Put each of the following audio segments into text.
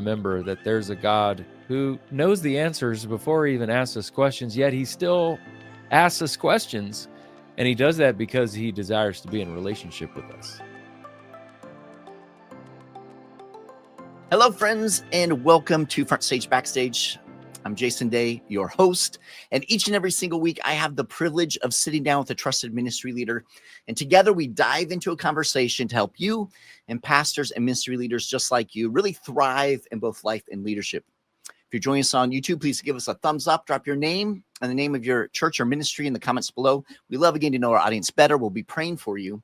remember that there's a God who knows the answers before he even asks us questions, yet he still asks us questions. And he does that because he desires to be in relationship with us. Hello, friends, and welcome to FrontStage BackStage. I'm Jason Daye, your host, and each and every single week, I have the privilege of sitting down with a trusted ministry leader, and together we dive into a conversation to help you and pastors and ministry leaders just like you really thrive in both life and leadership. If you're joining us on YouTube, please give us a thumbs up, drop your name and the name of your church or ministry in the comments below. We love getting to know our audience better. We'll be praying for you.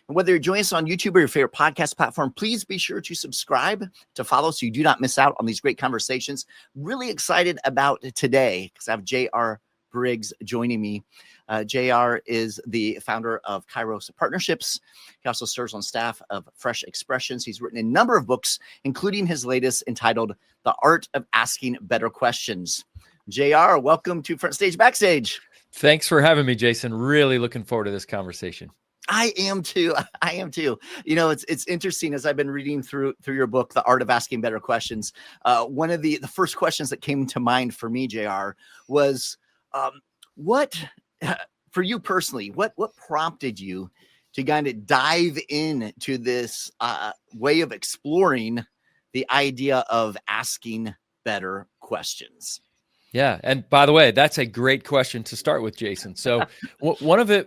And whether you're joining us on YouTube or your favorite podcast platform, please be sure to subscribe to follow so you do not miss out on these great conversations. Really excited about today because I have J.R. Briggs joining me. J.R. is the founder of Kairos Partnerships. He also serves on staff of Fresh Expressions. He's written a number of books, including his latest entitled The Art of Asking Better Questions. J.R., welcome to FrontStage BackStage. Thanks for having me, Jason. Really looking forward to this conversation. I am too. You know, it's interesting as I've been reading through your book, The Art of Asking Better Questions. One of the first questions that came to mind for me, JR, was what for you personally, what prompted you to kind of dive into this way of exploring the idea of asking better questions? Yeah. And by the way, that's a great question to start with, Jason. So one of the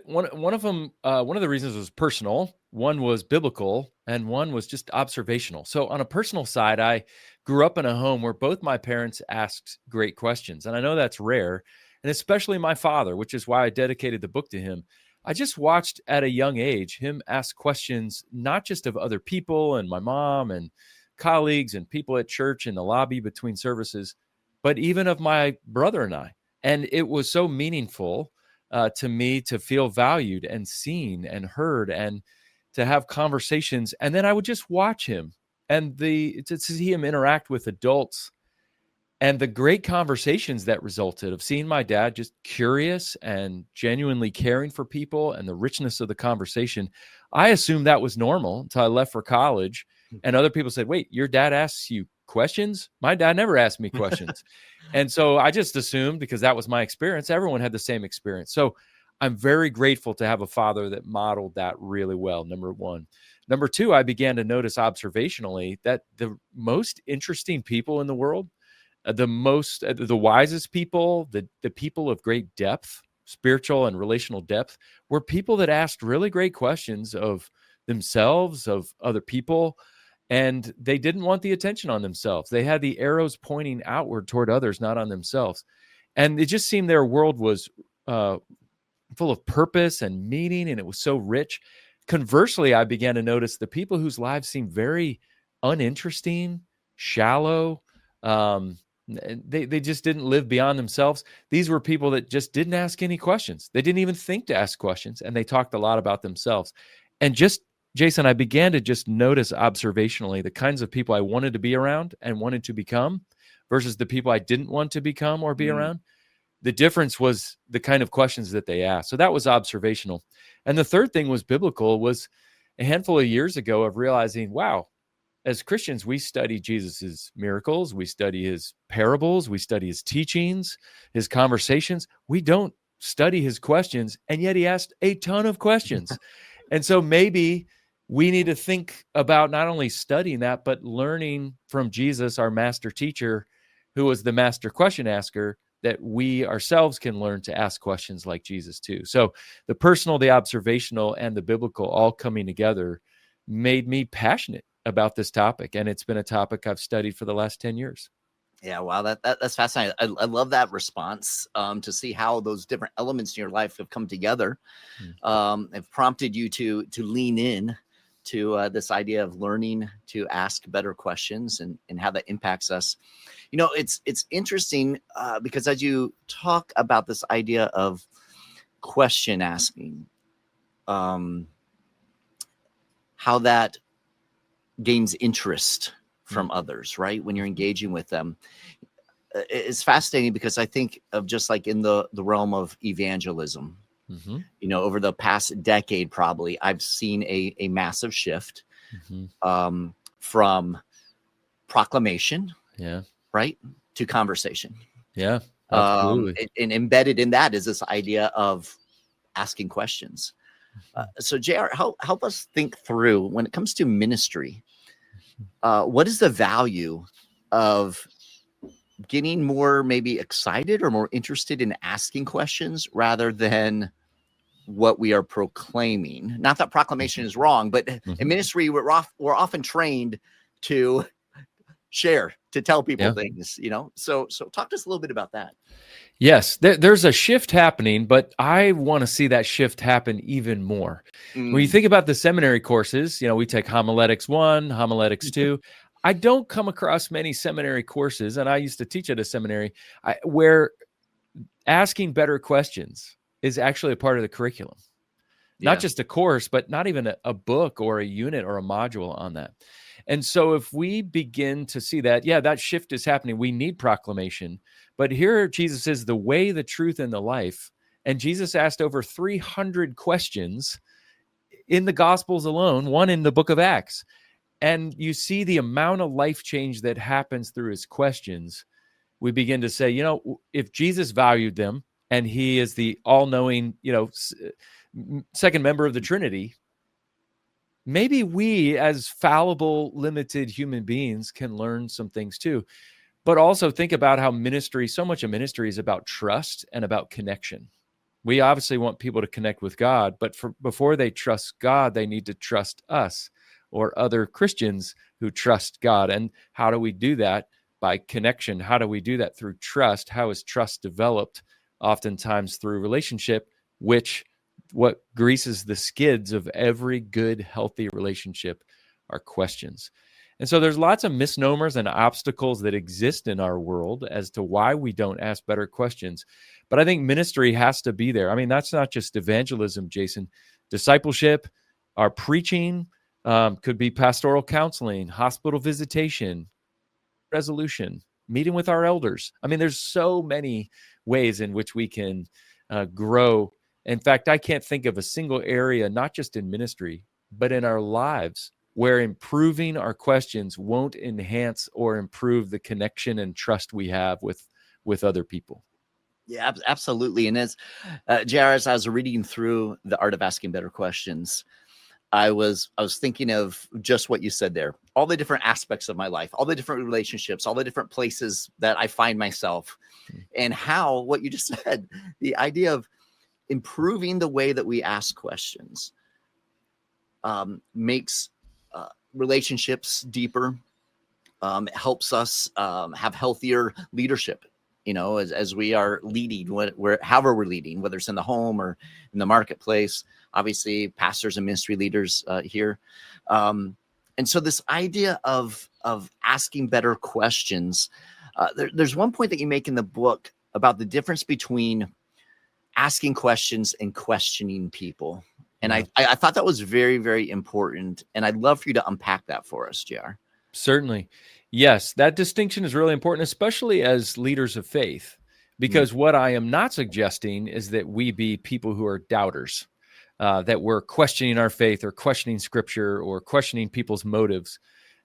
reasons was personal, one was biblical, and one was just observational. So on a personal side, I grew up in a home where both my parents asked great questions. And I know that's rare, and especially my father, which is why I dedicated the book to him. I just watched at a young age him ask questions, not just of other people and my mom and colleagues and people at church in the lobby between services, but even of my brother and I. And it was so meaningful to me to feel valued and seen and heard and to have conversations. And then I would just watch him and to see him interact with adults and the great conversations that resulted of seeing my dad just curious and genuinely caring for people and the richness of the conversation. I assumed that was normal until I left for college. And other people said, wait, your dad asks you questions? My dad never asked me questions. And so I just assumed, because that was my experience, everyone had the same experience. So I'm very grateful to have a father that modeled that really well, number one. Number two, I began to notice observationally that the most interesting people in the world, the wisest people, the people of great depth, spiritual and relational depth, were people that asked really great questions of themselves, of other people, and they didn't want the attention on themselves. They had the arrows pointing outward toward others, not on themselves. And it just seemed their world was full of purpose and meaning, and it was so rich. Conversely, I began to notice the people whose lives seemed very uninteresting, shallow, they just didn't live beyond themselves. These were people that just didn't ask any questions. They didn't even think to ask questions, and they talked a lot about themselves. And just, Jason, I began to just notice observationally the kinds of people I wanted to be around and wanted to become versus the people I didn't want to become or be around. The difference was the kind of questions that they asked. So that was observational. And the third thing was biblical, was a handful of years ago of realizing, wow, as Christians, we study Jesus's miracles, we study his parables, we study his teachings, his conversations. We don't study his questions, and yet he asked a ton of questions. And so maybe we need to think about not only studying that, but learning from Jesus, our master teacher, who was the master question asker, that we ourselves can learn to ask questions like Jesus too. So the personal, the observational, and the biblical all coming together made me passionate about this topic. And it's been a topic I've studied for the last 10 years. Yeah, wow, that's fascinating. I love that response to see how those different elements in your life have come together, have prompted you to lean in to this idea of learning to ask better questions and how that impacts us. You know, it's interesting because as you talk about this idea of question asking, how that gains interest from others, right? When you're engaging with them. It's fascinating because I think of just like in the realm of evangelism, you know, over the past decade, probably I've seen a massive shift from proclamation, Yeah. right, to conversation. Yeah. Absolutely. And embedded in that is this idea of asking questions. So JR, help us think through when it comes to ministry. What is the value of getting more maybe excited or more interested in asking questions rather than what we are proclaiming? Not that proclamation is wrong, but in ministry, we're often trained to share, to tell people things, So talk to us a little bit about that. Yes, there's a shift happening, but I want to see that shift happen even more. When you think about the seminary courses, we take homiletics 1, homiletics 2. I don't come across many seminary courses, and I used to teach at a seminary, where asking better questions is actually a part of the curriculum. Not just a course, but not even a book or a unit or a module on that. And so if we begin to see that, that shift is happening. We need proclamation. But here Jesus is the way, the truth, and the life. And Jesus asked over 300 questions in the Gospels alone, one in the book of Acts. And you see the amount of life change that happens through his questions. We begin to say, if Jesus valued them and he is the all-knowing, second member of the Trinity, maybe we as fallible, limited human beings can learn some things too. But also think about how so much of ministry is about trust and about connection. We obviously want people to connect with God, but before they trust God, they need to trust us or other Christians who trust God. And how do we do that? By connection. How do we do that? Through trust. How is trust developed? Oftentimes through relationship, which what greases the skids of every good, healthy relationship are questions. And so there's lots of misnomers and obstacles that exist in our world as to why we don't ask better questions. But I think ministry has to be there. I mean, that's not just evangelism, Jason. Discipleship, our preaching, could be pastoral counseling, hospital visitation, resolution, meeting with our elders. I mean, there's so many ways in which we can grow. In fact, I can't think of a single area, not just in ministry, but in our lives, where improving our questions won't enhance or improve the connection and trust we have with other people. Yeah, absolutely. And as JR, as I was reading through The Art of Asking Better Questions, I was thinking of just what you said there, all the different aspects of my life, all the different relationships, all the different places that I find myself, and how what you just said, the idea of improving the way that we ask questions makes relationships deeper, helps us have healthier leadership, as we are leading, however we're leading, whether it's in the home or in the marketplace. Obviously, pastors and ministry leaders here. And so this idea of asking better questions, there's one point that you make in the book about the difference between asking questions and questioning people. And I thought that was very, very important. And I'd love for you to unpack that for us, JR. Certainly. Yes, that distinction is really important, especially as leaders of faith, because what I am not suggesting is that we be people who are doubters, that we're questioning our faith or questioning scripture or questioning people's motives.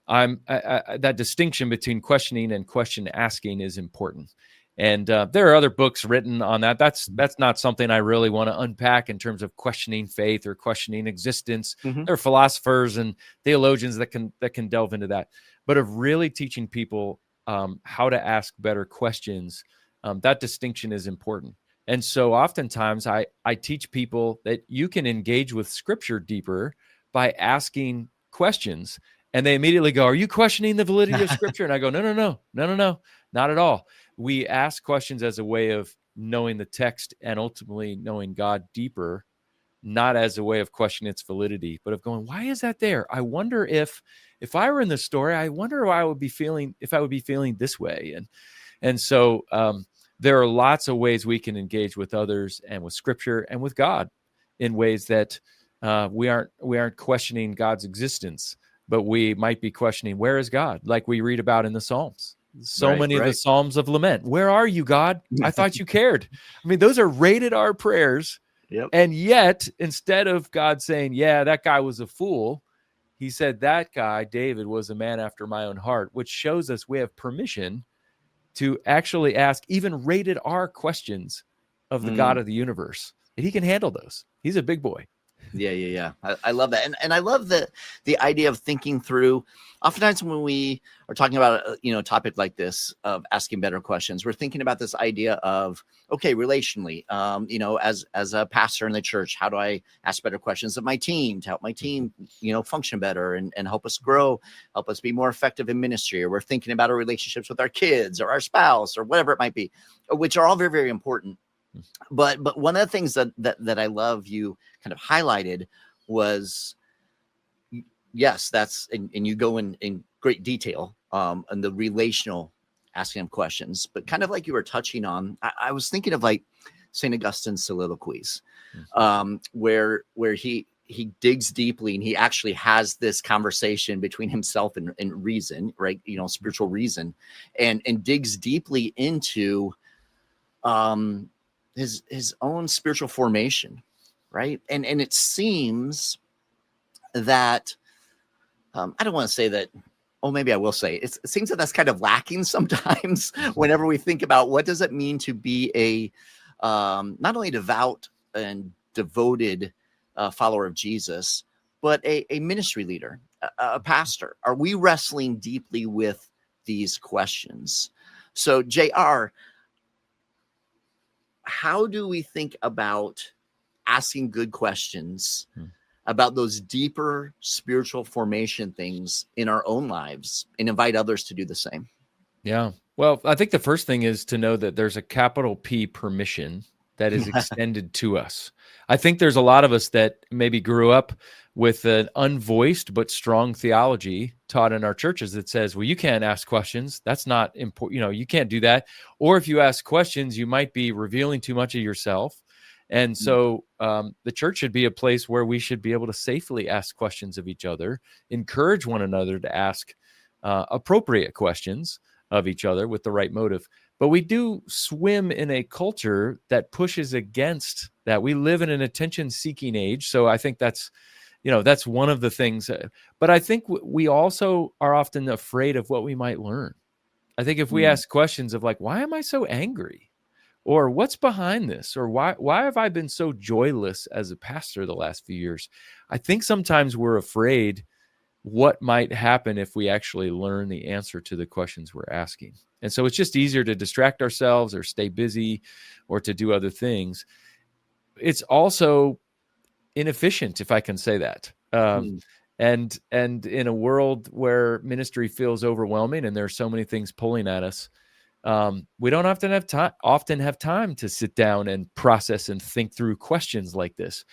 That distinction between questioning and question asking is important. And there are other books written on that. That's not something I really want to unpack in terms of questioning faith or questioning existence. There are philosophers and theologians that can delve into that. But of really teaching people how to ask better questions, that distinction is important. And so oftentimes I teach people that you can engage with scripture deeper by asking questions. And they immediately go, "Are you questioning the validity of scripture?" And I go, No, not at all. We ask questions as a way of knowing the text and ultimately knowing God deeper, not as a way of questioning its validity, but of going, why is that there? I wonder if I were in this story, I wonder how I would be feeling if I would be feeling this way. And so there are lots of ways we can engage with others and with scripture and with God in ways that we aren't questioning God's existence, but we might be questioning, where is God? Like we read about in the Psalms. So many of the Psalms of lament. Where are you, God? I thought you cared. I mean, those are rated R prayers. Yep. And yet, instead of God saying, yeah, that guy was a fool, he said, that guy, David, was a man after my own heart, which shows us we have permission to actually ask even rated R questions of the God of the universe. And he can handle those. He's a big boy. Yeah. I love that. And I love the idea of thinking through. Oftentimes when we are talking about a topic like this of asking better questions, we're thinking about this idea of, okay, relationally, as a pastor in the church, how do I ask better questions of my team to help my team, function better and help us grow, help us be more effective in ministry? Or we're thinking about our relationships with our kids or our spouse or whatever it might be, which are all very, very important. But one of the things that I love you kind of highlighted was, yes, that's, and you go in great detail on the relational asking them questions, but kind of like you were touching on, I was thinking of like St. Augustine's soliloquies, where he digs deeply and he actually has this conversation between himself and reason, right? Spiritual reason, and digs deeply into his own spiritual formation, right? And it seems that I don't want to say that. Oh, maybe I will say it seems that that's kind of lacking sometimes whenever we think about what does it mean to be a not only devout and devoted follower of Jesus, but a ministry leader, a pastor. Are we wrestling deeply with these questions? So, JR, how do we think about asking good questions about those deeper spiritual formation things in our own lives and invite others to do the same? Yeah. Well, I think the first thing is to know that there's a capital P permission that is extended to us. I think there's a lot of us that maybe grew up with an unvoiced but strong theology taught in our churches that says, well, you can't ask questions. That's not important. You can't do that. Or if you ask questions, you might be revealing too much of yourself. And so the church should be a place where we should be able to safely ask questions of each other, encourage one another to ask appropriate questions of each other with the right motive. But we do swim in a culture that pushes against that. We live in an attention-seeking age. So I think that's one of the things. But I think we also are often afraid of what we might learn. I think if we ask questions of like, why am I so angry? Or what's behind this? Or why have I been so joyless as a pastor the last few years? I think sometimes we're afraid what might happen if we actually learn the answer to the questions we're asking. And so it's just easier to distract ourselves or stay busy or to do other things. It's also inefficient, if I can say that. And in a world where ministry feels overwhelming and there are so many things pulling at us, we don't often have time to sit down and process and think through questions like this.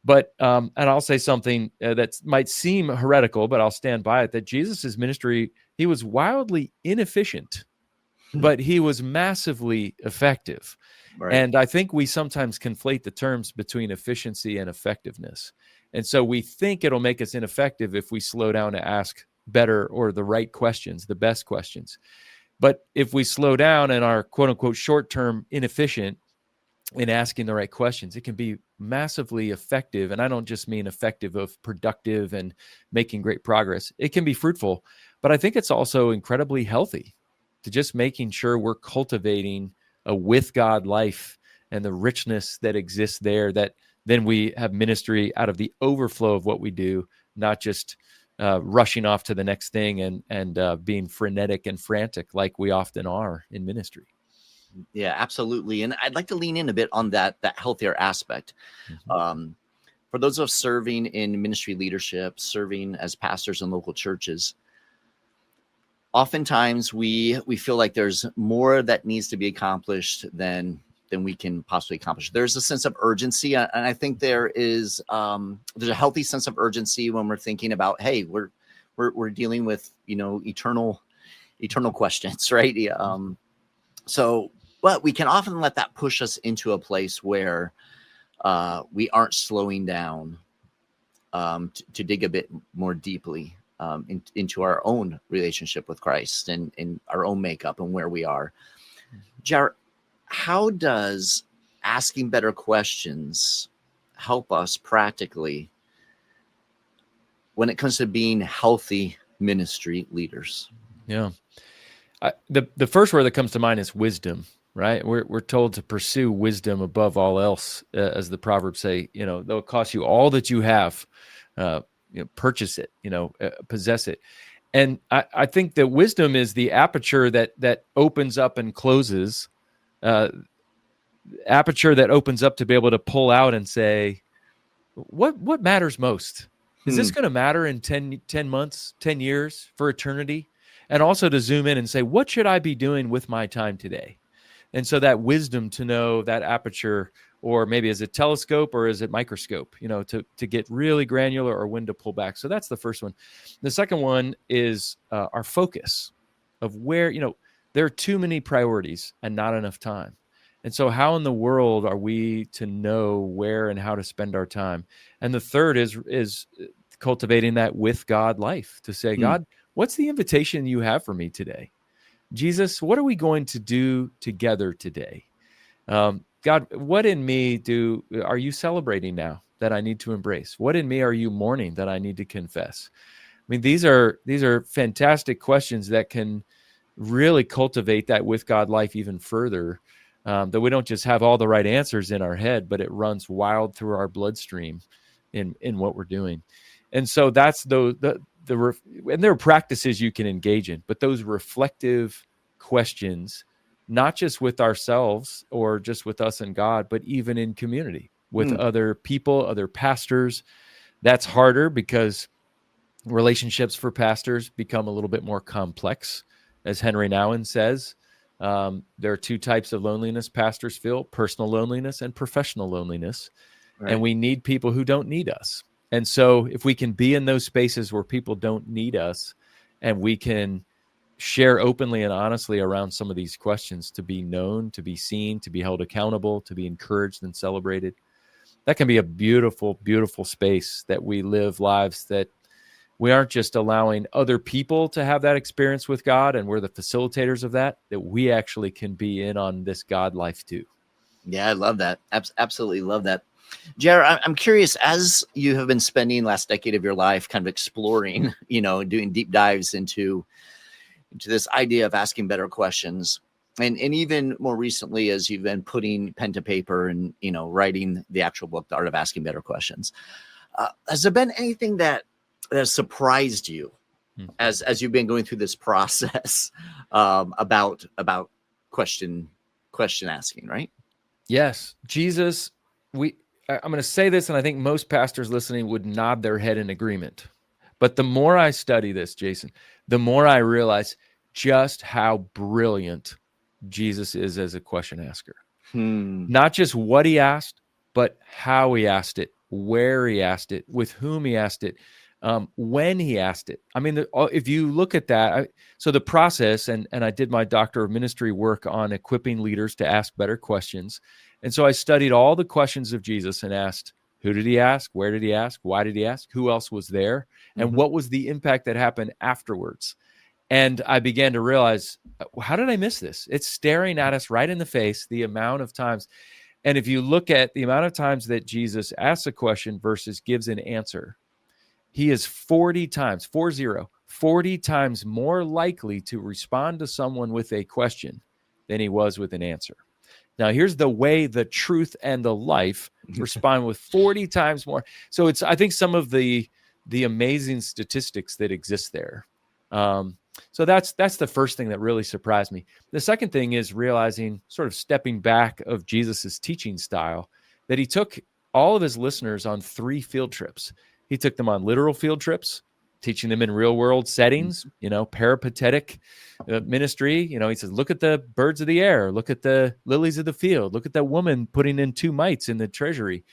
But and I'll say something that might seem heretical, but I'll stand by it, that Jesus's ministry, he was wildly inefficient, but he was massively effective. Right. And I think we sometimes conflate the terms between efficiency and effectiveness. And so we think it'll make us ineffective if we slow down to ask better or the right questions, the best questions. But if we slow down and are quote unquote short-term inefficient in asking the right questions, it can be massively effective. And I don't just mean effective of productive and making great progress. It can be fruitful, but I think it's also incredibly healthy to just making sure we're cultivating a with God life and the richness that exists there, that then we have ministry out of the overflow of what we do, not just rushing off to the next thing and being frenetic and frantic like we often are in ministry. Yeah, absolutely. And I'd like to lean in a bit on that healthier aspect. For those of us serving in ministry leadership, serving as pastors in local churches, oftentimes we feel like there's more that needs to be accomplished than we can possibly accomplish. There's a sense of urgency, and I think there's a healthy sense of urgency when we're thinking about, hey, we're dealing with eternal questions, right? But we can often let that push us into a place where we aren't slowing down to dig a bit more deeply into our own relationship with Christ and our own makeup and where we are. Jared, how does asking better questions help us practically when it comes to being healthy ministry leaders? Yeah. The first word that comes to mind is wisdom, right? We're told to pursue wisdom above all else, as the Proverbs say. Though it cost you all that you have, purchase it, possess it. And I think that wisdom is the aperture that opens up and closes, aperture that opens up to be able to pull out and say, what matters most? Is this going to matter in 10 months, 10 years, for eternity? And also to zoom in and say, what should I be doing with my time today? And so that wisdom to know that aperture, or maybe is it telescope or is it microscope, to get really granular, or when to pull back. So that's the first one. The second one is our focus of where, there are too many priorities and not enough time. And so how in the world are we to know where and how to spend our time? And the third is cultivating that with God life, to say, God, what's the invitation you have for me today? Jesus, what are we going to do together today? God, what in me are you celebrating now that I need to embrace? What in me are you mourning that I need to confess? I mean, these are fantastic questions that can really cultivate that with God life even further. That we don't just have all the right answers in our head, but it runs wild through our bloodstream in what we're doing. And so that's and there are practices you can engage in, but those reflective questions, not just with ourselves or just with us and God, but even in community with other people, other pastors. That's harder because relationships for pastors become a little bit more complex. As Henry Nouwen says, there are two types of loneliness pastors feel: personal loneliness and professional loneliness. Right. And we need people who don't need us. And so if we can be in those spaces where people don't need us, and we can share openly and honestly around some of these questions, to be known, to be seen, to be held accountable, to be encouraged and celebrated, that can be a beautiful, beautiful space that we live lives that we aren't just allowing other people to have that experience with God, and we're the facilitators of that we actually can be in on this God life too. Yeah, I love that. Absolutely love that. Jared, I'm curious, as you have been spending last decade of your life kind of exploring, doing deep dives into this idea of asking better questions, and even more recently, as you've been putting pen to paper and, writing the actual book, The Art of Asking Better Questions, has there been anything that has surprised you as you've been going through this process about question asking, right? Yes. Jesus, I'm going to say this, and I think most pastors listening would nod their head in agreement. But the more I study this, Jason, the more I realize just how brilliant Jesus is as a question asker. Not just what he asked, but how he asked it, where he asked it, with whom he asked it, when he asked it. I mean, if you look at that, so the process, and I did my Doctor of Ministry work on equipping leaders to ask better questions. And so I studied all the questions of Jesus and asked, who did he ask? Where did he ask? Why did he ask? Who else was there? And what was the impact that happened afterwards? And I began to realize, how did I miss this? It's staring at us right in the face, the amount of times. And if you look at the amount of times that Jesus asks a question versus gives an answer, he is 40 times more likely to respond to someone with a question than he was with an answer. Now, here's the way, the truth, and the life respond with 40 times more. So it's, I think, some of the amazing statistics that exist there. So that's the first thing that really surprised me. The second thing is realizing, sort of stepping back of Jesus's teaching style, that he took all of his listeners on 3 field trips. He took them on literal field trips, teaching them in real world settings, peripatetic ministry. He says, look at the birds of the air, look at the lilies of the field, look at that woman putting in 2 mites in the treasury.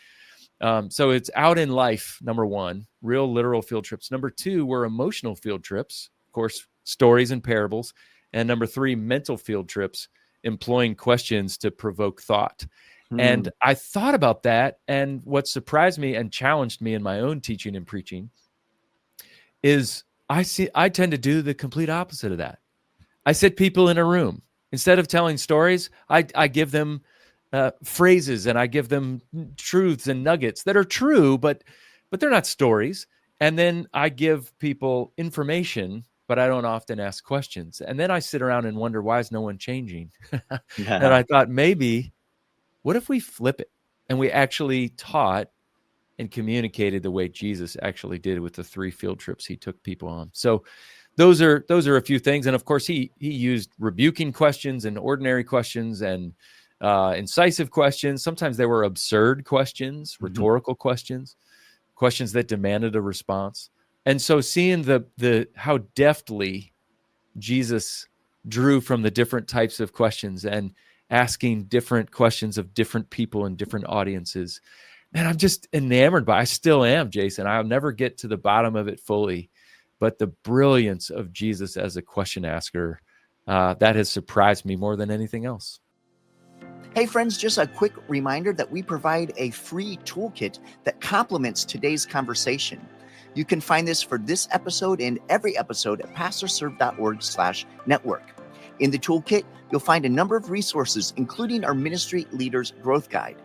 So it's out in life, number 1, real literal field trips. Number 2 were emotional field trips, of course, stories and parables. And number 3, mental field trips, employing questions to provoke thought. And I thought about that, and what surprised me and challenged me in my own teaching and preaching is I tend to do the complete opposite of that. I sit people in a room. Instead of telling stories, I give them phrases, and I give them truths and nuggets that are true, but they're not stories. And then I give people information, but I don't often ask questions. And then I sit around and wonder, why is no one changing? And I thought, maybe, what if we flip it and we actually taught and communicated the way Jesus actually did with the 3 field trips he took people on? So those are a few things. And of course, he used rebuking questions and ordinary questions and incisive questions. Sometimes they were absurd questions, rhetorical questions that demanded a response. And so seeing the how deftly Jesus drew from the different types of questions and asking different questions of different people and different audiences, man, I'm just enamored by. I still am, Jason. I'll never get to the bottom of it fully, but the brilliance of Jesus as a question asker, that has surprised me more than anything else. Hey friends, just a quick reminder that we provide a free toolkit that complements today's conversation. You can find this for this episode and every episode at pastorserve.org/network. In the toolkit, you'll find a number of resources, including our Ministry Leaders Growth Guide.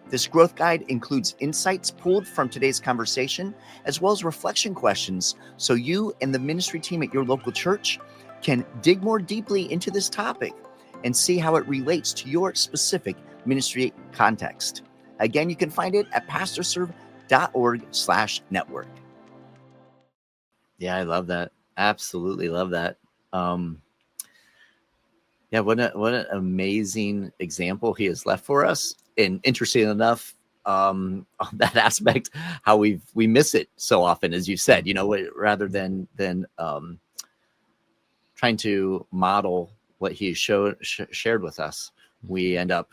This growth guide includes insights pulled from today's conversation, as well as reflection questions, so you and the ministry team at your local church can dig more deeply into this topic and see how it relates to your specific ministry context. Again, you can find it at pastorserve.org/network. Yeah, I love that. Absolutely love that. Yeah, what an amazing example he has left for us. And interesting enough, on that aspect, how we miss it so often, as you said, rather than trying to model what he shared with us, we end up,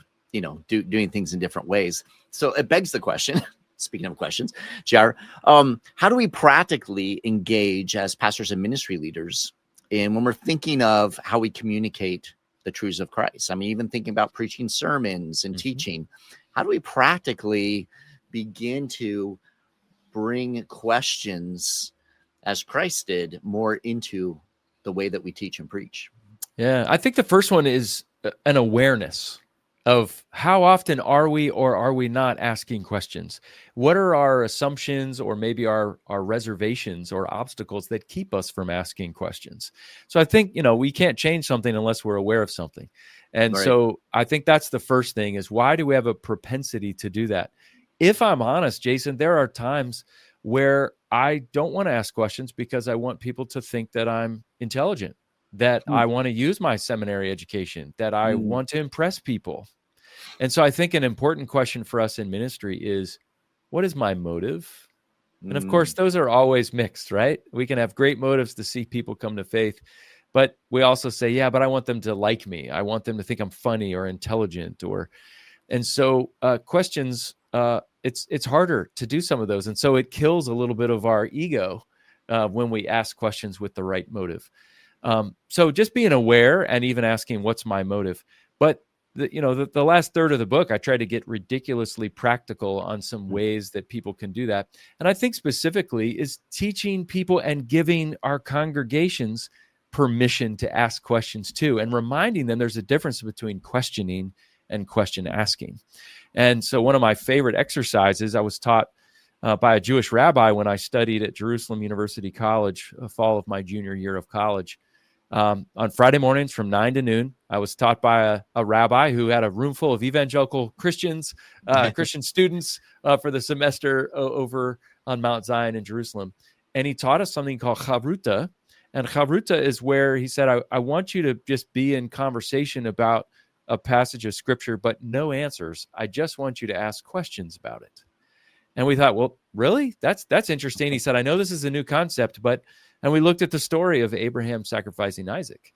doing things in different ways. So it begs the question, speaking of questions, JR, how do we practically engage as pastors and ministry leaders when we're thinking of how we communicate the truths of Christ? I mean, even thinking about preaching sermons and teaching, how do we practically begin to bring questions, as Christ did, more into the way that we teach and preach? Yeah, I think the first one is an awareness of how often are we or are we not asking questions? What are our assumptions or maybe our reservations or obstacles that keep us from asking questions? So I think, we can't change something unless we're aware of something. And Right. So I think that's the first thing, is why do we have a propensity to do that? If I'm honest, Jason, there are times where I don't want to ask questions because I want people to think that I'm intelligent, that I want to use my seminary education, that I want to impress people. And so I think an important question for us in ministry is, what is my motive? And of course, those are always mixed, right? We can have great motives to see people come to faith, but we also say, yeah, but I want them to like me. I want them to think I'm funny or intelligent, and so questions, it's harder to do some of those. And so it kills a little bit of our ego when we ask questions with the right motive. So just being aware and even asking, what's my motive? But the last third of the book, I try to get ridiculously practical on some ways that people can do that. And I think specifically is teaching people and giving our congregations permission to ask questions too, and reminding them there's a difference between questioning and question asking. And so one of my favorite exercises, I was taught by a Jewish rabbi when I studied at Jerusalem University College, fall of my junior year of college. On Friday mornings from 9 to noon, I was taught by a rabbi who had a room full of evangelical Christians, Christian students for the semester over on Mount Zion in Jerusalem. And he taught us something called chavruta. And chavruta is where he said, I want you to just be in conversation about a passage of scripture, but no answers. I just want you to ask questions about it. And we thought, well, really? That's interesting. He said, I know this is a new concept, and we looked at the story of Abraham sacrificing Isaac.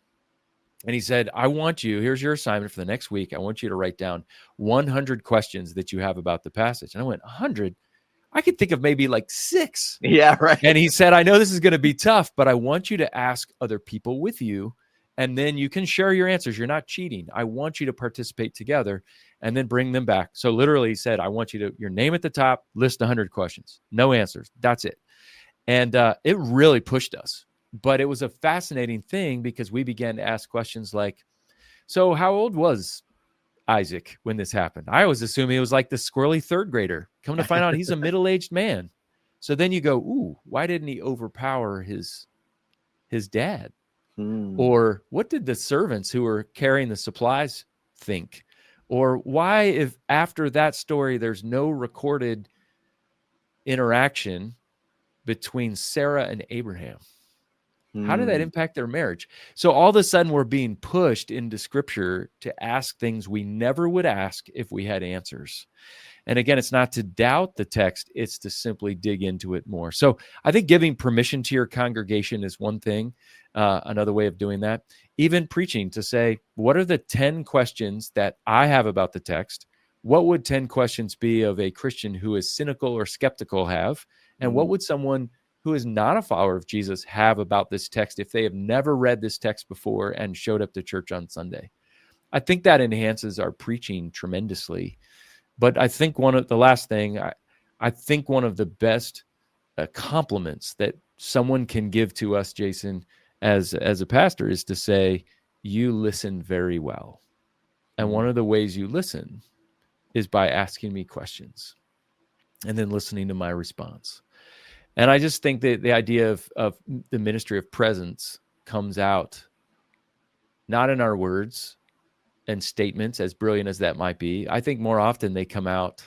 And he said, I want you, here's your assignment for the next week. I want you to write down 100 questions that you have about the passage. And I went, 100? I could think of maybe like 6. Yeah, right. And he said, I know this is going to be tough, but I want you to ask other people with you, and then you can share your answers. You're not cheating. I want you to participate together and then bring them back. So literally he said, I want you to, your name at the top, list 100 questions, no answers. That's it. And it really pushed us. But it was a fascinating thing because we began to ask questions like, so how old was Isaac when this happened? I always assumed he was like the squirrely third grader. Come to find out, he's a middle-aged man. So then you go, ooh, why didn't he overpower his dad? Or what did the servants who were carrying the supplies think? Or why, if after that story, there's no recorded interaction between Sarah and Abraham? How did that impact their marriage? So all of a sudden we're being pushed into scripture to ask things we never would ask if we had answers. And again, it's not to doubt the text, it's to simply dig into it more. So I think giving permission to your congregation is one thing, another way of doing that. Even preaching, to say, what are the 10 questions that I have about the text? What would 10 questions be of a Christian who is cynical or skeptical have? And what would someone who is not a follower of Jesus have about this text if they have never read this text before and showed up to church on Sunday? I think that enhances our preaching tremendously. But I think the last thing, I think one of the best compliments that someone can give to us, Jason, as a pastor, is to say, you listen very well. And one of the ways you listen is by asking me questions and then listening to my response. And I just think that the idea of the ministry of presence comes out not in our words and statements, as brilliant as that might be. I think more often they come out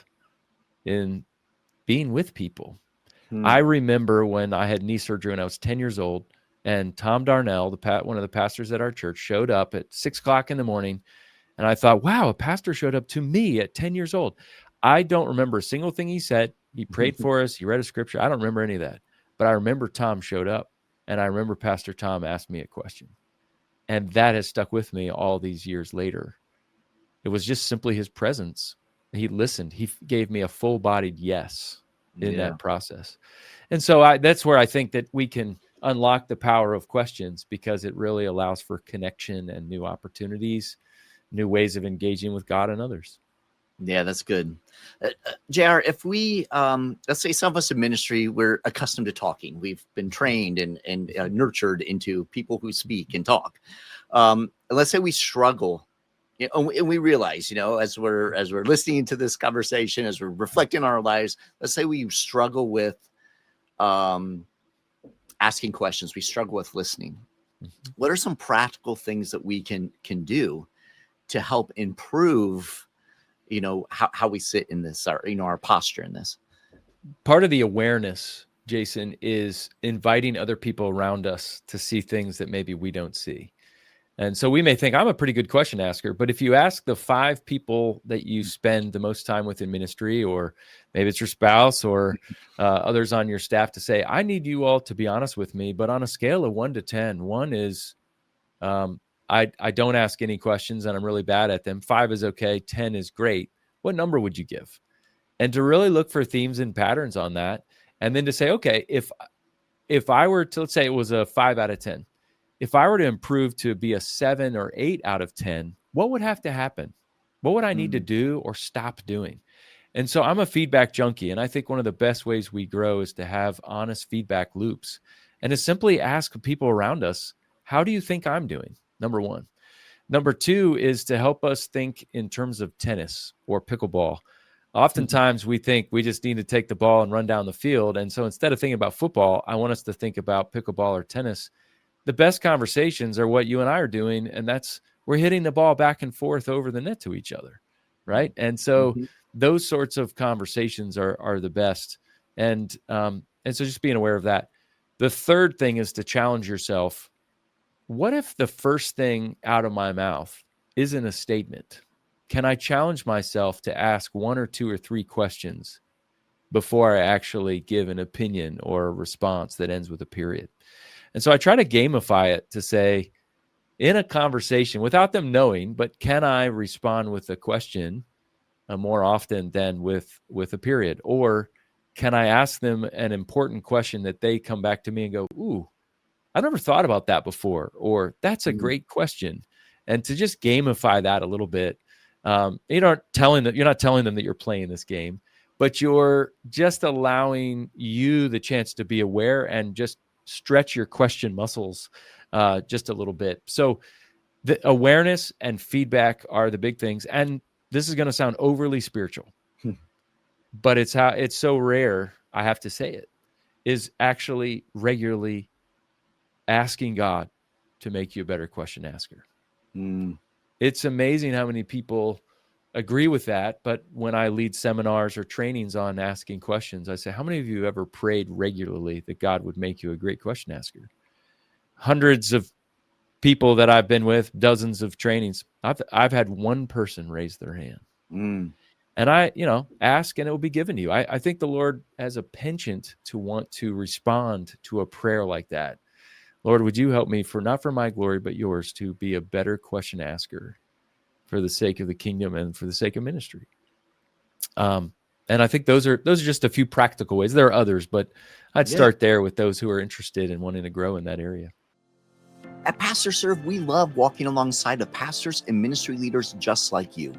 in being with people. I remember when I had knee surgery when I was 10 years old, and Tom Darnell, one of the pastors at our church, showed up at 6 o'clock in the morning. And I thought, wow, a pastor showed up to me at 10 years old. I don't remember a single thing he said. He prayed for us. He read a scripture. I don't remember any of that. But I remember Tom showed up, and I remember Pastor Tom asked me a question. And that has stuck with me all these years later. It was just simply his presence. He listened. He gave me a full-bodied yes in that process. And so that's where I think that we can unlock the power of questions, because it really allows for connection and new opportunities, new ways of engaging with God and others. Yeah, that's good. JR, if we, let's say some of us in ministry, we're accustomed to talking. We've been trained and nurtured into people who speak and talk. Let's say we struggle, and we realize, as we're listening to this conversation, as we're reflecting on our lives, let's say we struggle with asking questions. We struggle with listening. What are some practical things that we can do to help improve how we sit in this, our posture in this? Part of the awareness, Jason, is inviting other people around us to see things that maybe we don't see. And so we may think, I'm a pretty good question asker, but if you ask the 5 people that you spend the most time with in ministry, or maybe it's your spouse or others on your staff, to say, I need you all to be honest with me, but on a scale of 1 to 10, 1 is, I don't ask any questions and I'm really bad at them. 5 is okay. 10 is great. What number would you give? And to really look for themes and patterns on that. And then to say, okay, if I were to, let's say it was a 5 out of 10, if I were to improve to be a 7 or 8 out of 10, what would have to happen? What would I need to do or stop doing? And so I'm a feedback junkie. And I think one of the best ways we grow is to have honest feedback loops and to simply ask people around us, how do you think I'm doing? Number 1. Number 2 is to help us think in terms of tennis or pickleball. Oftentimes we think we just need to take the ball and run down the field. And so instead of thinking about football, I want us to think about pickleball or tennis. The best conversations are what you and I are doing. And that's, we're hitting the ball back and forth over the net to each other. Right. And so those sorts of conversations are the best. And so just being aware of that. The third thing is to challenge yourself. What if the first thing out of my mouth isn't a statement? Can I challenge myself to ask 1 or 2 or 3 questions before I actually give an opinion or a response that ends with a period? And so I try to gamify it to say, in a conversation, without them knowing, but can I respond with a question more often than with a period? Or can I ask them an important question that they come back to me and go, ooh, I never thought about that before, or that's a great question. And to just gamify that a little bit. You're not telling them that you're playing this game, but you're just allowing you the chance to be aware and just stretch your question muscles just a little bit. So the awareness and feedback are the big things. And this is going to sound overly spiritual, but it's so rare, I have to say it. is actually regularly asking God to make you a better question asker. It's amazing how many people agree with that. But when I lead seminars or trainings on asking questions, I say, how many of you ever prayed regularly that God would make you a great question asker? Hundreds of people that I've been with, dozens of trainings, I've had one person raise their hand. And I, ask and it will be given to you. I think the Lord has a penchant to want to respond to a prayer like that. Lord, would you help me, not for my glory, but yours, to be a better question asker for the sake of the kingdom and for the sake of ministry. And I think those are just a few practical ways. There are others, but I'd start there with those who are interested in wanting to grow in that area. At Pastor Serve, we love walking alongside of pastors and ministry leaders just like you.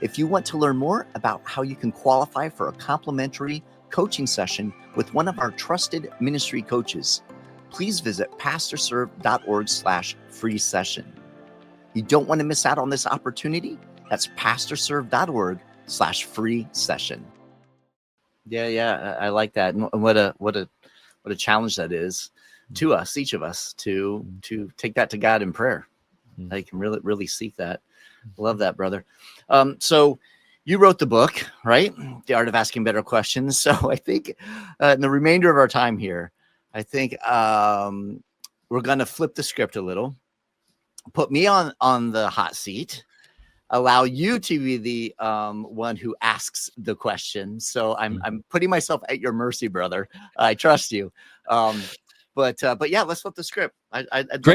If you want to learn more about how you can qualify for a complimentary coaching session with one of our trusted ministry coaches, please visit pastorserve.org/free session. You don't want to miss out on this opportunity. That's pastorserve.org/free session. Yeah, I like that. And what a challenge that is to us, each of us, to take that to God in prayer. I can really seek that. Love that, brother. So you wrote the book, right? The Art of Asking Better Questions. So I think in the remainder of our time here, I think we're going to flip the script a little, put me on the hot seat, allow you to be the one who asks the question. So I'm putting myself at your mercy, brother. I trust you. But yeah, let's flip the script. I'd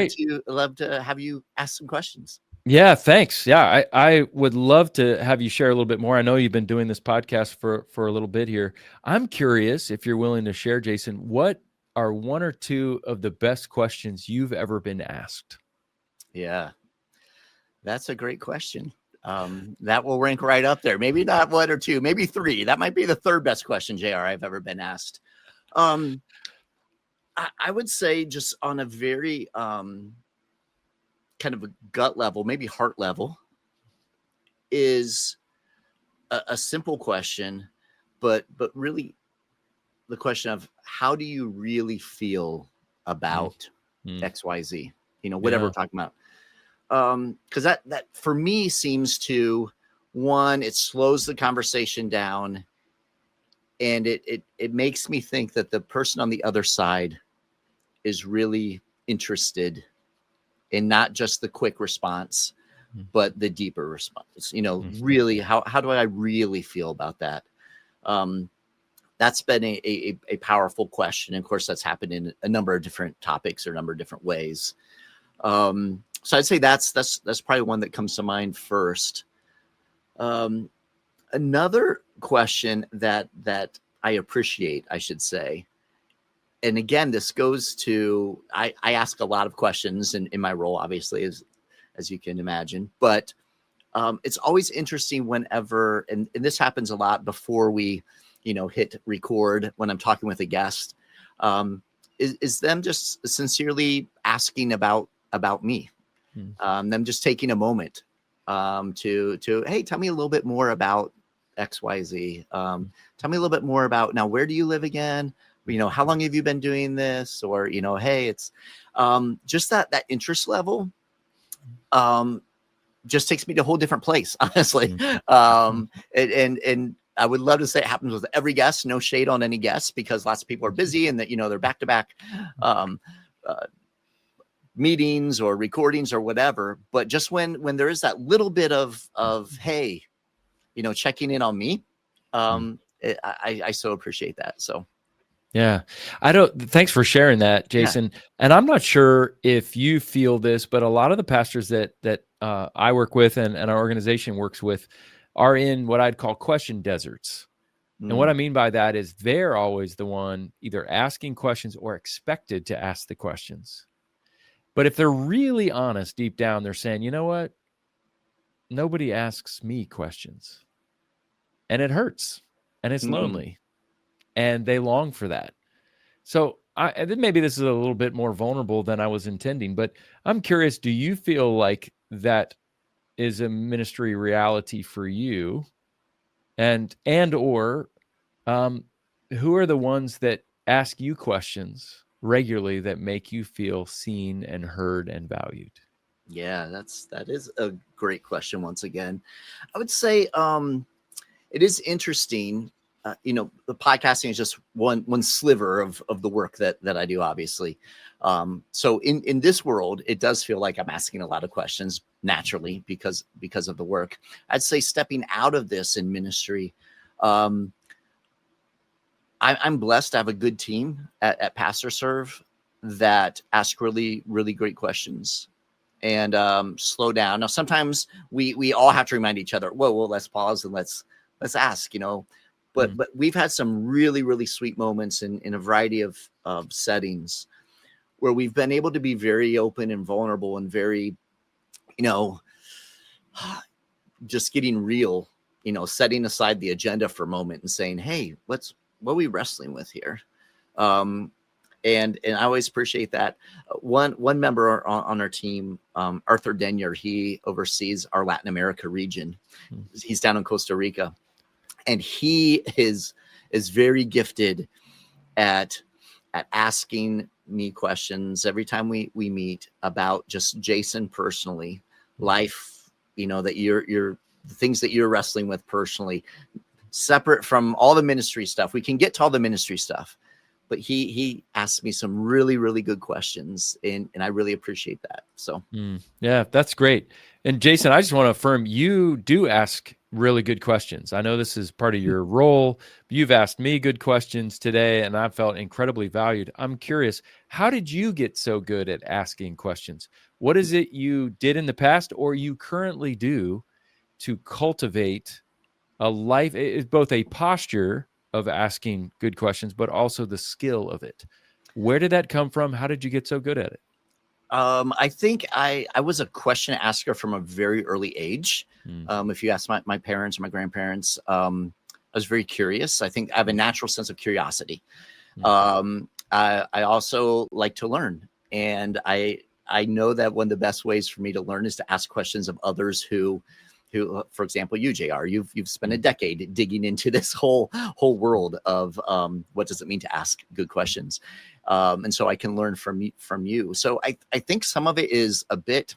love to have you ask some questions. Yeah, thanks. Yeah, I would love to have you share a little bit more. I know you've been doing this podcast for a little bit here. I'm curious if you're willing to share, Jason, what are one or two of the best questions you've ever been asked? Yeah, that's a great question. That will rank right up there. Maybe not one or two, maybe three. That might be the third best question, JR, I've ever been asked. I would say just on a very kind of a gut level, maybe heart level, is a simple question, but really the question of how do you really feel about XYZ, whatever we're talking about. Because that for me seems to, one, it slows the conversation down, and it makes me think that the person on the other side is really interested in not just the quick response, but the deeper response. Really, how do I really feel about that? That's been a powerful question. And of course, that's happened in a number of different topics or a number of different ways. So I'd say that's probably one that comes to mind first. Another question that I appreciate, I should say, and again, this goes to, I ask a lot of questions in my role, obviously, as you can imagine, but it's always interesting whenever, and this happens a lot before we, hit record when I'm talking with a guest, is them just sincerely asking about me, them just taking a moment to, hey, tell me a little bit more about XYZ. Tell me a little bit more about, now, where do you live again? How long have you been doing this? Or, hey, it's just that interest level just takes me to a whole different place, honestly. And I would love to say it happens with every guest, no shade on any guests, because lots of people are busy and that, they're back-to-back meetings or recordings or whatever. But just when there is that little bit of hey, checking in on me, I so appreciate that. So. Yeah. Thanks for sharing that, Jason. Yeah. And I'm not sure if you feel this, but a lot of the pastors that I work with and our organization works with are in what I'd call question deserts. And what I mean by that is they're always the one either asking questions or expected to ask the questions. But if they're really honest deep down, they're saying, you know what? Nobody asks me questions. And it hurts and it's lonely. And they long for that. So maybe this is a little bit more vulnerable than I was intending, but I'm curious, do you feel like that is a ministry reality for you? And or who are the ones that ask you questions regularly that make you feel seen and heard and valued? Yeah, that is a great question. Once again, I would say it is interesting. The podcasting is just one sliver of the work that I do, obviously. So in this world, it does feel like I'm asking a lot of questions naturally because of the work. I'd say stepping out of this in ministry, I'm blessed to have a good team at Pastor Serve that ask really, really great questions and slow down. Now, sometimes we all have to remind each other, whoa, let's pause and let's ask, but we've had some really, really sweet moments in a variety of settings where we've been able to be very open and vulnerable and very, just getting real, setting aside the agenda for a moment and saying, hey, what are we wrestling with here? And I always appreciate that. One member on our team, Arthur Denyer, he oversees our Latin America region. He's down in Costa Rica, and he is very gifted at asking me questions every time we meet about just Jason personally, life, that you're the things that you're wrestling with personally, separate from all the ministry stuff. We can get to all the ministry stuff, but he asked me some really, really good questions, and I really appreciate that. So yeah, that's great. And Jason, I just want to affirm you do ask really good questions. I know this is part of your role. You've asked me good questions today, and I felt incredibly valued. I'm curious, how did you get so good at asking questions? What is it you did in the past or you currently do to cultivate a life? It's both a posture of asking good questions, but also the skill of it. Where did that come from? How did you get so good at it? I think I was a question asker from a very early age. If you ask my parents or my grandparents, I was very curious. I think I have a natural sense of curiosity. I also like to learn, and I know that one of the best ways for me to learn is to ask questions of others who, for example, you, JR, you've spent a decade digging into this whole world of what does it mean to ask good questions. And so I can learn from you. So I think some of it is a bit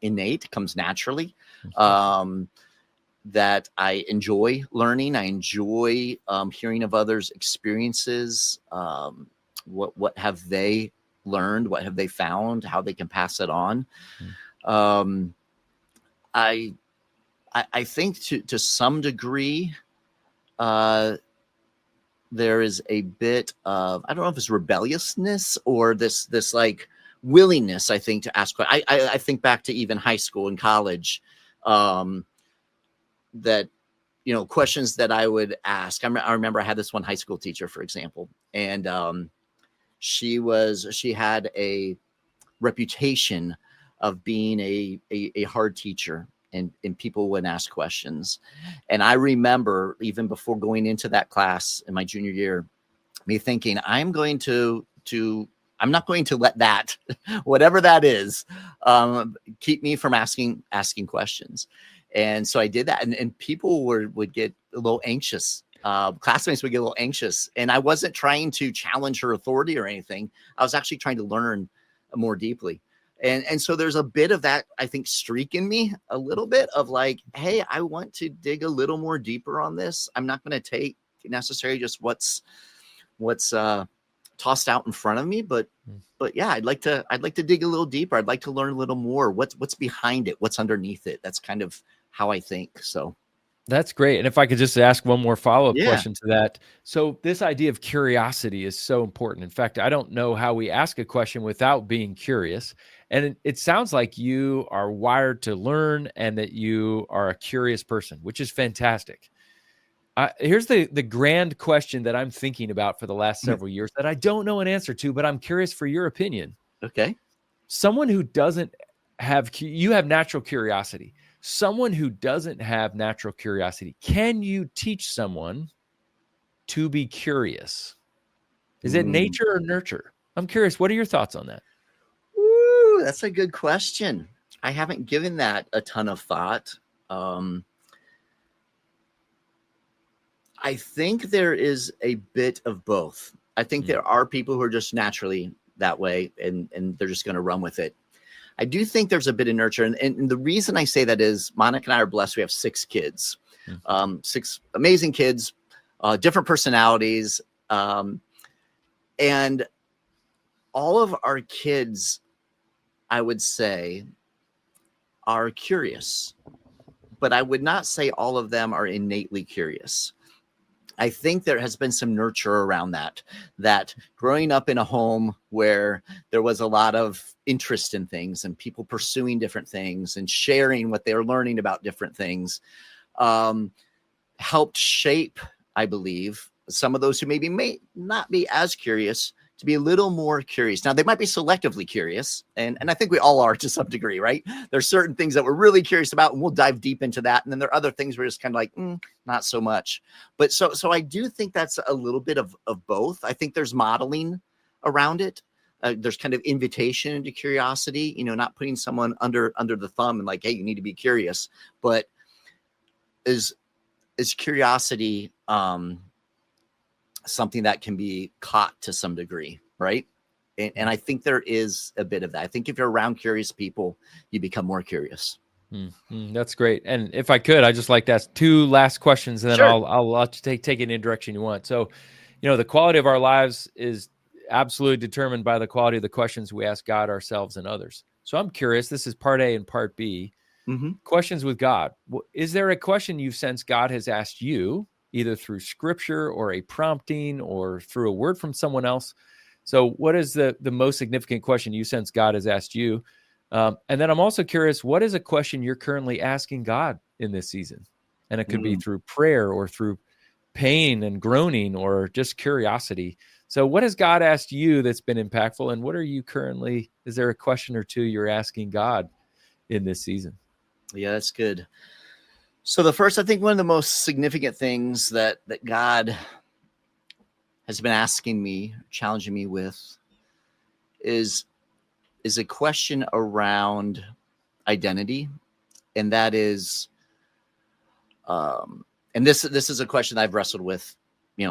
innate, comes naturally, that I enjoy learning. I enjoy hearing of others' experiences. What have they learned? What have they found? How they can pass it on. I think to some degree, there is a bit of, I don't know if it's rebelliousness or this like willingness, I think, to ask. I think back to even high school and college, that, questions that I would ask. I remember I had this one high school teacher, for example, and she had a reputation of being a hard teacher, and people would ask questions. And I remember even before going into that class in my junior year, me thinking, I'm not going to let that, whatever that is, keep me from asking questions. And so I did that, and people would get a little anxious. Classmates would get a little anxious, and I wasn't trying to challenge her authority or anything. I was actually trying to learn more deeply. And so there's a bit of that, I think, streak in me, a little bit of like, hey, I want to dig a little more deeper on this. I'm not going to take necessarily just what's tossed out in front of me, but yeah, I'd like to dig a little deeper. I'd like to learn a little more. What's behind it? What's underneath it? That's kind of how I think. So that's great. And if I could just ask one more follow-up Yeah. question to that. So this idea of curiosity is so important. In fact, I don't know how we ask a question without being curious. And it sounds like you are wired to learn and that you are a curious person, which is fantastic. Here's the grand question that I'm thinking about for the last several years that I don't know an answer to, but I'm curious for your opinion. Okay. Someone who doesn't have, you have natural curiosity. Someone who doesn't have natural curiosity, can you teach someone to be curious? Is it nature or nurture? I'm curious. What are your thoughts on that? Ooh, that's a good question. I haven't given that a ton of thought. I think there is a bit of both. I think there are people who are just naturally that way, and they're just going to run with it. I do think there's a bit of nurture. And the reason I say that is Monica and I are blessed. We have 6 kids, 6 amazing kids, different personalities. And all of our kids, I would say, are curious, but I would not say all of them are innately curious. I think there has been some nurture around that growing up in a home where there was a lot of interest in things and people pursuing different things and sharing what they're learning about different things, helped shape, I believe, some of those who maybe may not be as curious to be a little more curious. Now, they might be selectively curious, and I think we all are to some degree, right? There's certain things that we're really curious about, and we'll dive deep into that. And then there are other things we're just kind of like, not so much. But so I do think that's a little bit of both. I think there's modeling around it. There's kind of invitation into curiosity, not putting someone under the thumb and like, hey, you need to be curious. But is curiosity something that can be caught to some degree, right? And I think there is a bit of that. I think if you're around curious people, you become more curious. That's great. And if I could, I just like to ask 2 last questions, and then Sure. I'll let you take it in any direction you want. So, the quality of our lives is absolutely determined by the quality of the questions we ask God, ourselves, and others. So I'm curious, this is part A and part B. Questions with God. Is there a question you sense God has asked you, either through scripture or a prompting or through a word from someone else? So what is the most significant question you sense God has asked you? And then I'm also curious, what is a question you're currently asking God in this season? And it could be through prayer or through pain and groaning or just curiosity. So what has God asked you that's been impactful? And what are you currently, is there a question or 2 you're asking God in this season? Yeah, that's good. So the first, I think one of the most significant things that God has been asking me, challenging me with, is a question around identity. And that is, and this is a question I've wrestled with,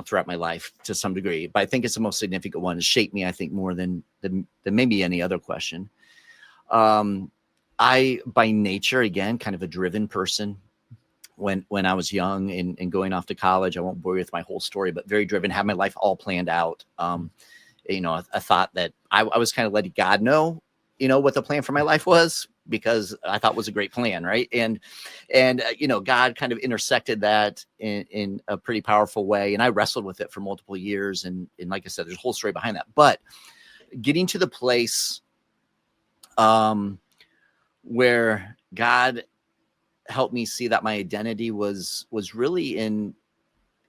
throughout my life to some degree, but I think it's the most significant one. It shaped me, I think, more than maybe any other question. I, by nature, again, kind of a driven person. When I was young and going off to college, I won't bore you with my whole story, but very driven, had my life all planned out. I thought that I was kind of letting God know, what the plan for my life was, because I thought it was a great plan. Right. And God kind of intersected that in a pretty powerful way. And I wrestled with it for multiple years. And like I said, there's a whole story behind that, but getting to the place where God helped me see that my identity was really in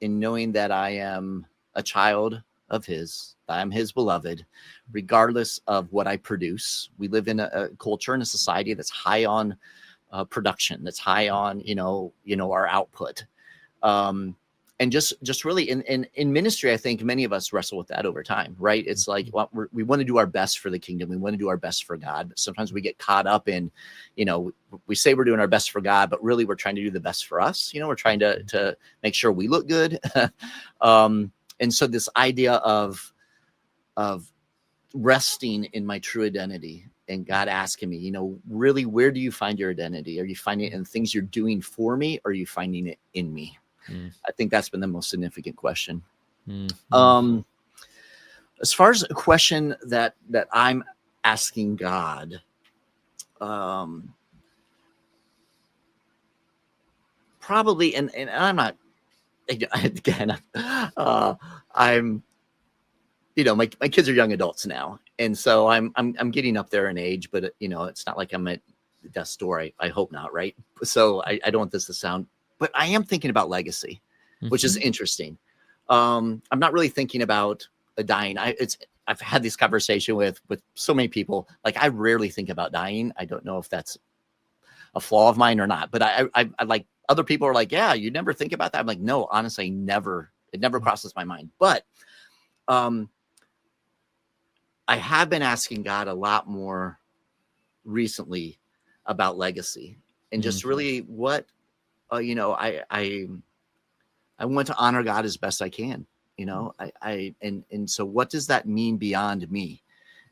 knowing that I am a child of his, that I'm his beloved, regardless of what I produce. We live in a culture and a society that's high on production, that's high on, our output. And just really in ministry, I think many of us wrestle with that over time, right? It's like, we want to do our best for the kingdom. We want to do our best for God. But sometimes we get caught up in, we say we're doing our best for God, but really we're trying to do the best for us. We're trying to make sure we look good. And so this idea of resting in my true identity and God asking me, really, where do you find your identity? Are you finding it in things you're doing for me? Or are you finding it in me? I think that's been the most significant question. As far as a question that I'm asking God, probably, and I'm not, again, I'm, my kids are young adults now. And so I'm getting up there in age, but it's not like I'm at death's door. I hope not. Right. So I don't want this to sound, but I am thinking about legacy, which is interesting. I'm not really thinking about a dying. I've had this conversation with so many people. Like, I rarely think about dying. I don't know if that's a flaw of mine or not, but I like, other people are like, yeah, you never think about that. I'm like, no, honestly, it never crosses my mind. But I have been asking God a lot more recently about legacy and just really what, I want to honor God as best I can. You know, and so what does that mean beyond me?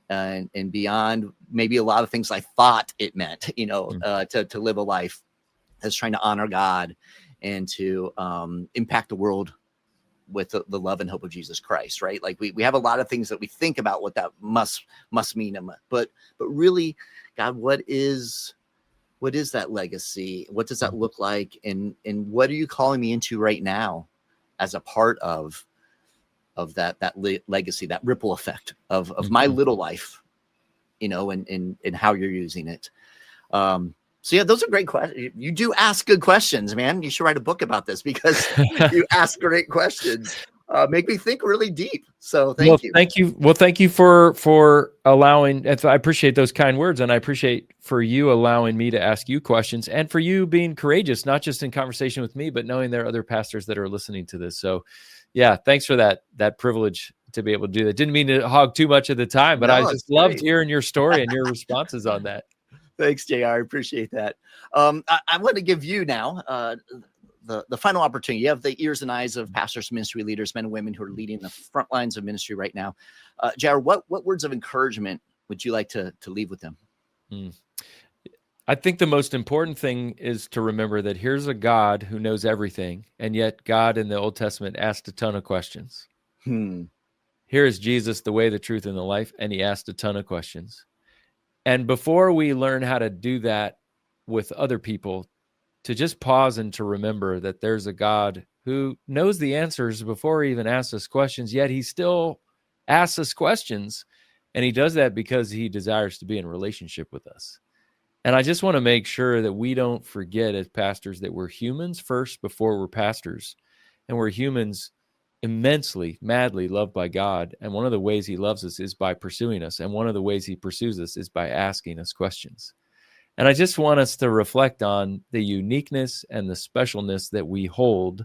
And beyond maybe a lot of things I thought it meant, you know, to live a life that's trying to honor God and to impact the world with the love and hope of Jesus Christ, right? Like we have a lot of things that we think about what that must mean, but really, God, what is that legacy? What does that look like? And what are you calling me into right now as a part of that legacy, that ripple effect of my little life, you know, and how you're using it. So yeah, those are great questions. You do ask good questions, man. You should write a book about this because you ask great questions. Make me think really deep. So thank you. Thank you. Well, thank you for allowing. I appreciate those kind words, and I appreciate for you allowing me to ask you questions, and for you being courageous, not just in conversation with me, but knowing there are other pastors that are listening to this. So, yeah, thanks for that privilege to be able to do that. Didn't mean to hog too much of the time, but I just loved hearing your story and your responses on that. Thanks, JR. I appreciate that. I want to give you now the final opportunity. You have the ears and eyes of pastors, ministry leaders, men and women who are leading the front lines of ministry right now. JR, what words of encouragement would you like to leave with them? I think the most important thing is to remember that here's a God who knows everything, and yet God in the Old Testament asked a ton of questions. Here is Jesus, the way, the truth, and the life, and he asked a ton of questions. And before we learn how to do that with other people, to just pause and to remember that there's a God who knows the answers before he even asks us questions, yet he still asks us questions. And he does that because he desires to be in relationship with us. And I just want to make sure that we don't forget as pastors that we're humans first before we're pastors. And we're humans immensely, madly loved by God. And one of the ways he loves us is by pursuing us. And one of the ways he pursues us is by asking us questions. And I just want us to reflect on the uniqueness and the specialness that we hold,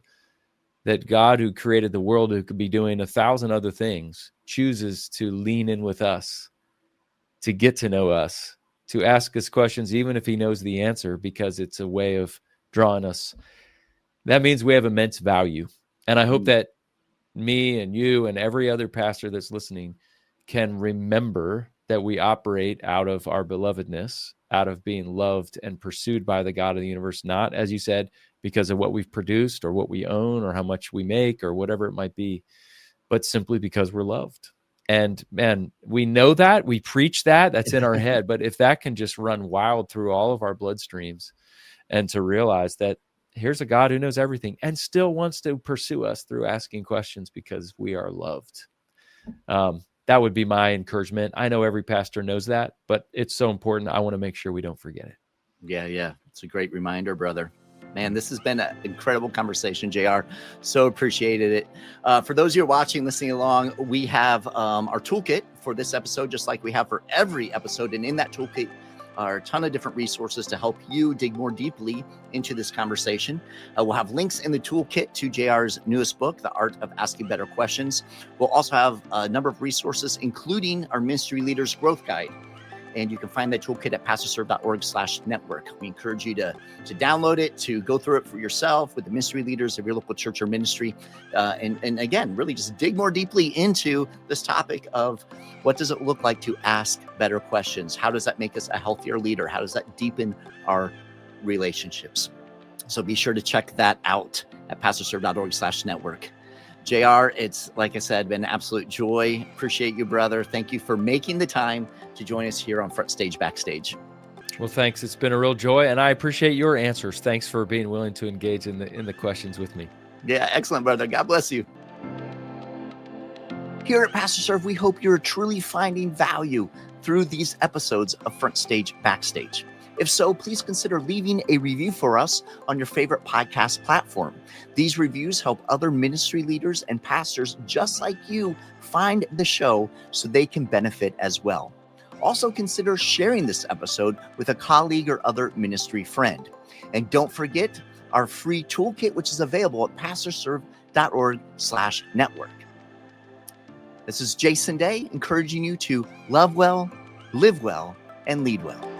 that God, who created the world, who could be doing 1,000 other things, chooses to lean in with us, to get to know us, to ask us questions, even if he knows the answer, because it's a way of drawing us. That means we have immense value. And I hope that me and you and every other pastor that's listening can remember that we operate out of our belovedness, out of being loved and pursued by the God of the universe, not, as you said, because of what we've produced or what we own or how much we make or whatever it might be, but simply because we're loved. And man, we know that, we preach that, that's in our head. But if that can just run wild through all of our bloodstreams, and to realize that here's a God who knows everything and still wants to pursue us through asking questions because we are loved. That would be my encouragement. I know every pastor knows that, but it's so important. I want to make sure we don't forget it. Yeah. It's a great reminder, brother. Man, this has been an incredible conversation, JR. So appreciated it. For those of you watching, listening along, we have our toolkit for this episode, just like we have for every episode. And in that toolkit are a ton of different resources to help you dig more deeply into this conversation. We'll have links in the toolkit to JR's newest book, The Art of Asking Better Questions. We'll also have a number of resources, including our Ministry Leaders Growth Guide. And you can find that toolkit at pastorserve.org/network. We encourage you to download it, to go through it for yourself with the ministry leaders of your local church or ministry. And again, really just dig more deeply into this topic of what does it look like to ask better questions? How does that make us a healthier leader? How does that deepen our relationships? So be sure to check that out at pastorserve.org/network. JR, it's, like I said, been an absolute joy. Appreciate you, brother. Thank you for making the time to join us here on FrontStage BackStage. Well, thanks. It's been a real joy, and I appreciate your answers. Thanks for being willing to engage in the questions with me. Yeah, excellent, brother. God bless you. Here at Pastor Serve, we hope you're truly finding value through these episodes of FrontStage BackStage. If so, please consider leaving a review for us on your favorite podcast platform. These reviews help other ministry leaders and pastors just like you find the show so they can benefit as well. Also consider sharing this episode with a colleague or other ministry friend. And don't forget our free toolkit, which is available at pastorserve.org/network. This is Jason Daye, encouraging you to love well, live well, and lead well.